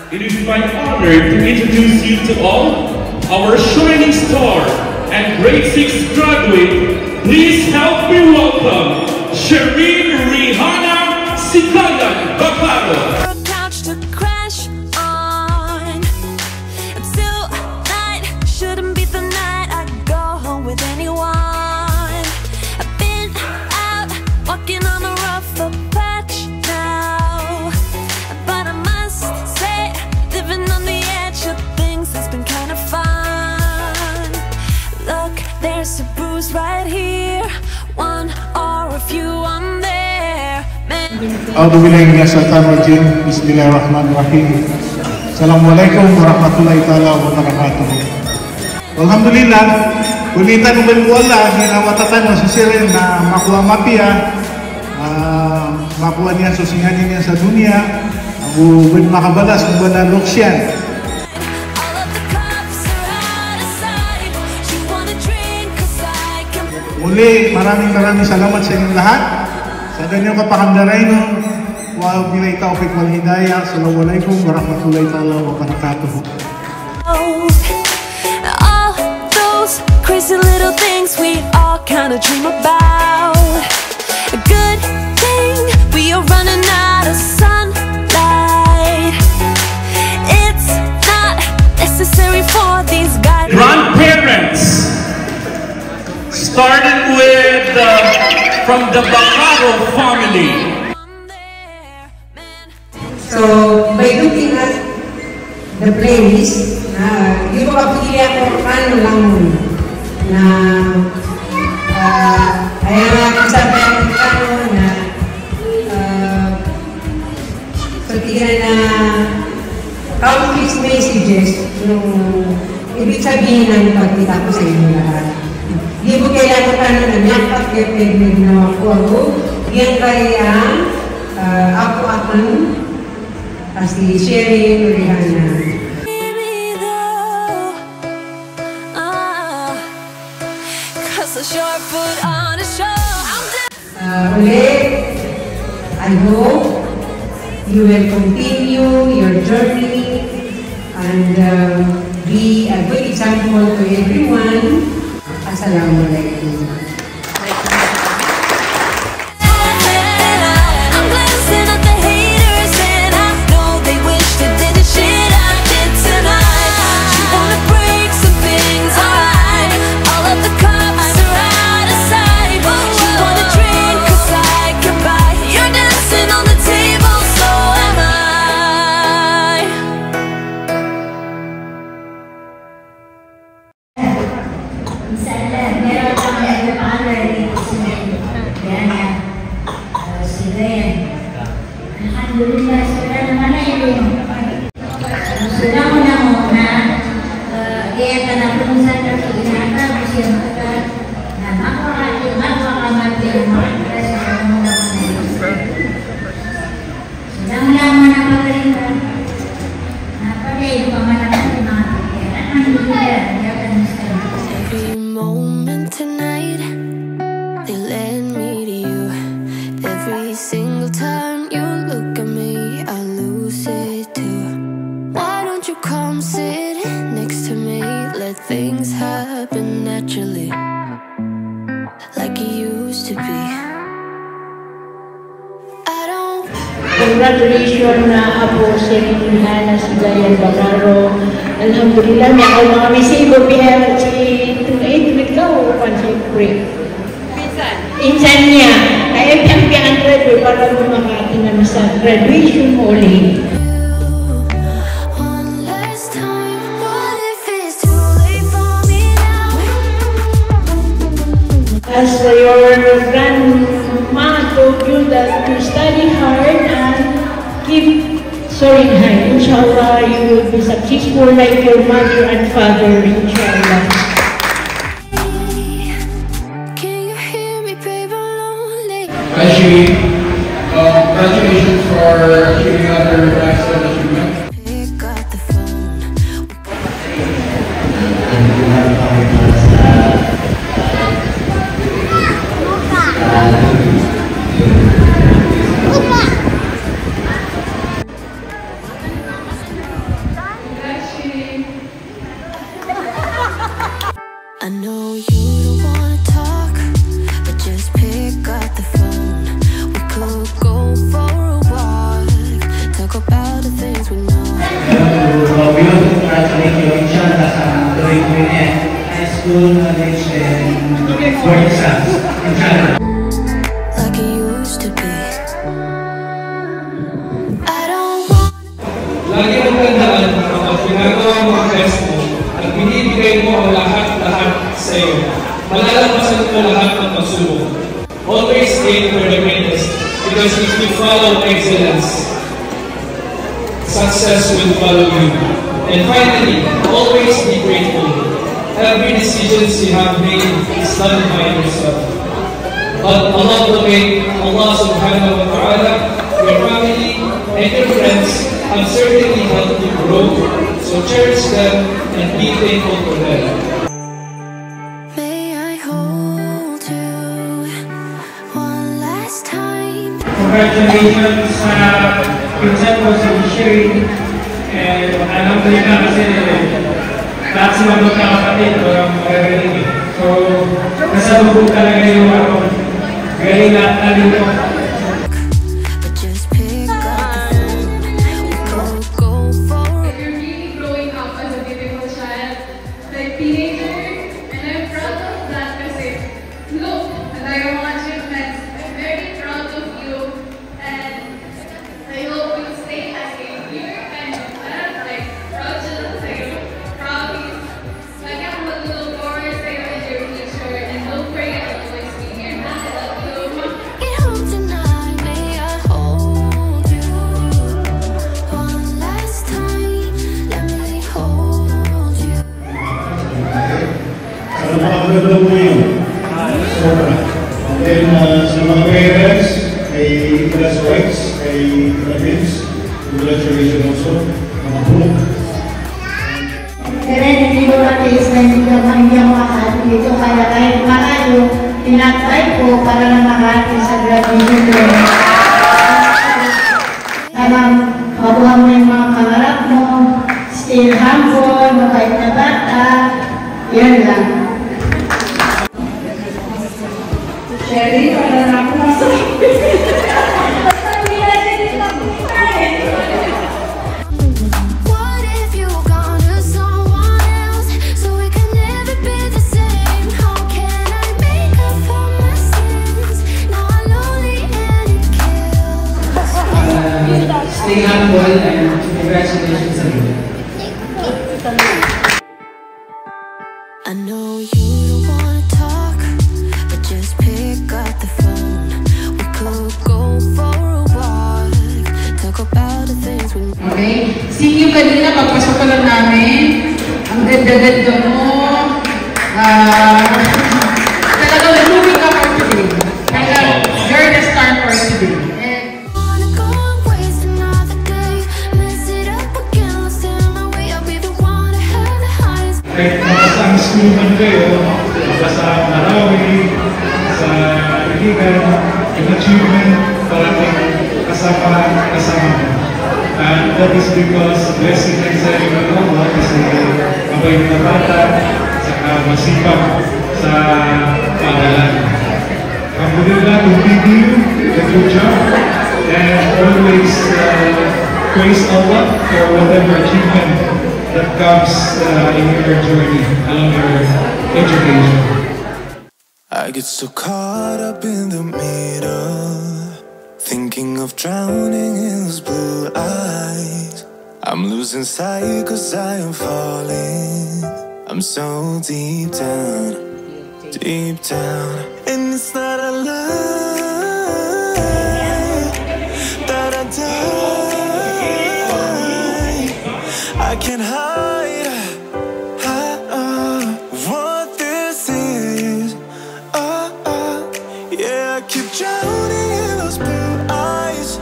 It is my honor to introduce you to all our shining star and grade 6 graduate. Please help me welcome Shereen Rihanna Sigayan Bacaro. There's a bruise right here, one or a few on there. A'udzubillahi minasyaitonirrajim. Bismillahirrahmanirrahim. Assalamualaikum warahmatullahi taala wabarakatuh. Alhamdulillah, kulitan ubay wala ginawatatan mo sa sirin na makuha mapia, makuha niya susinganin niya sa dunia, abu bin makabalas kung ba na loksyan. Muli, maraming salamat sa inyong lahat. Sa ganyang kapakamdaray ng wabillahi taufiq wal hidayah. Assalamualaikum warahmatullahi taala wabarakatuh. All those crazy little things we all kind of dream about. A good thing we are running out of sunlight. It's not necessary for these guys. Grandparents started with from the Bacaro family. So by looking at the playlist, yung kapili ako ano lang na ay sabi ako na pagtigan na countless messages yung ibig sabihin ng pagkita ko sa inyo lahat. Di mo kailangan ka na nakapagpapagpag na ako. Yan kaya ako si Shereen Rihanna. Ulit, I hope you will continue your journey and be a good example to everyone. Assalamualaikum. Alhamdulillah, sudah mana ini? Sudah muna kaya kanapunusan na kinata siya na makakamati ang mga sa muna sudah muna pagalitan napagay pamanakan ng mga kaya alhamdulillah every moment tonight they led me to you every single time you look at me I lose it too. Why don't you come sit next to me, let things happen naturally like it used to be. I don't. Congratulations na Apo Shereen Rihanna Sigayan Bacaro. Alhamdulillah may ako mga misigo biya si tunaid ka o pansipre insan niya kaya piyang graduate para lumakatin na sa graduation mo ulit. As your grandma told you that to study hard and keep soaring high, inshallah you will be successful like your mother and father, inshallah. Actually, congratulations for achieving another milestone achievement. I know you don't wanna talk, but just pick up the phone. We could go for a walk, talk about the things we know. We want to congratulate you inshallah sa grade mo yan. High school knowledge and board exams. Inshallah. Like it used to be. I don't want. Lagi mong tandaan na kapag ginagawa mo ang best mo at binibigay mo ang lahat-lahat sa iyo, malalampasan mo lahat ng pagsubok. Always aim for the greatest, because if you follow excellence, success will follow you. And finally, always be grateful. Every decision you have made is done by yourself. But along the way, Allah subhanahu wa ta'ala, your family, and your friends have certainly helped you grow. So cherish them and be thankful for them. May I hold you one last time? Congratulations sa pinsan ko si Sherry. And alhamdulillah kasi lahat sila magkakapatid o magagaling. So, nasa lubog talaga yung galing lahat talino. But just pick up the phone. We could go for. You're really growing up as a beautiful child, like teenager, and I'm proud of that kasi look at your mga achievements. I'm very proud of you, and I hope you stay as a pure and like proud to say, promise. Like I'm looking forward to you in your future, and don't forget to always be here. I love you. Get home tonight. May I hold you one last time? Let me hold you. Ano makaganda mo yun? Sobra. And then sa mga parents, kay classmates, kay friends, congratulations also. Mga bulok. Kaya hindi ko na-taste na hindi ako makahati dito. Kaya kahit makalo, tinatry ko para na makahati sa graduation ko. Parang mabuha mo yung mga pangarap mo, still humble, mabait na bata, yan lang. Sherry, wala na ako masakit. What if you were gone to someone else, so we could never be the same? How can I make up for my sins? Now I'm lonely and it kills. Stay humble and congratulations sa iyo. I know you don't wanna talk, but just pick up the phone. We could go for a walk, talk about the things we. Okay? See you kanina, pagpasok ko lang namin. Ang ganda-ganda mo. Talagang moving ka for today. Kaya you're the star for today. And Wanna go and waste another day, mess it up again, lost in my way. I'll be the one to have the highest. Kahit nakasang school man kayo, sa Marawi, sa Iligan, yung achievement, parating kasama mo. And that is because blessing and sa iyo ng Allah kasi mabait na bata, saka masipag sa pag-aaral. Alhamdulillah, continue the good job and always praise Allah for whatever achievement that comes in your journey along your education. I get so caught up in the middle, thinking of drowning in those blue eyes. I'm losing sight 'cause I am falling. I'm so deep down, and it's not a lie that I die. I can't hide what this is. Yeah, I keep drowning in those blue eyes,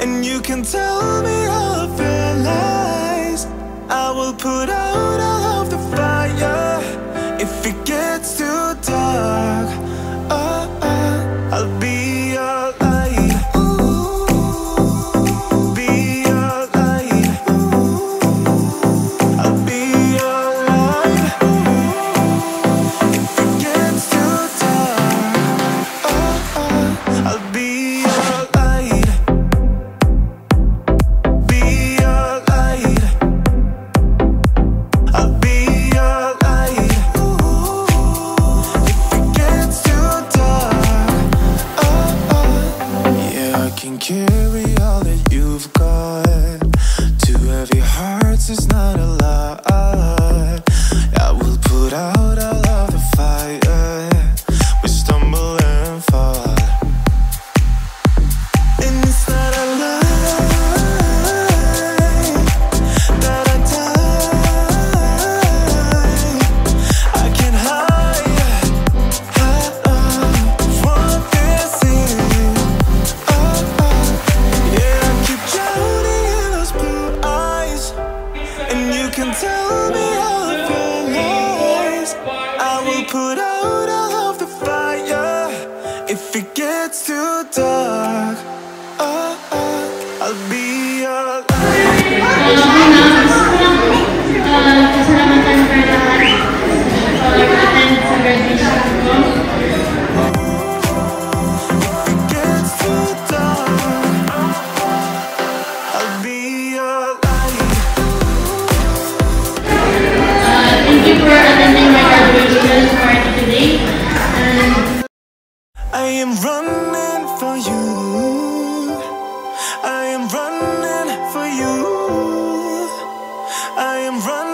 and you can tell me all of your lies. I will put out all of the fire if it gets too dark. I'll be your light. Be your light. I'll be your light. heavy hearts is not a lie. I will put out all of the fire. We stumble and fall, and it's not a lie that I die. I can't hide from this thing. Yeah, I keep drowning in those blue eyes, and you can tell me all of your lies. I will put out all of the fire if it gets too dark. I'll be your light. Pasalamatan sa lahat attend sa graduation ko. If it gets too dark, I'll be your light. Thank you for attending my graduation party today. I am running for you. I am running for you. I am running.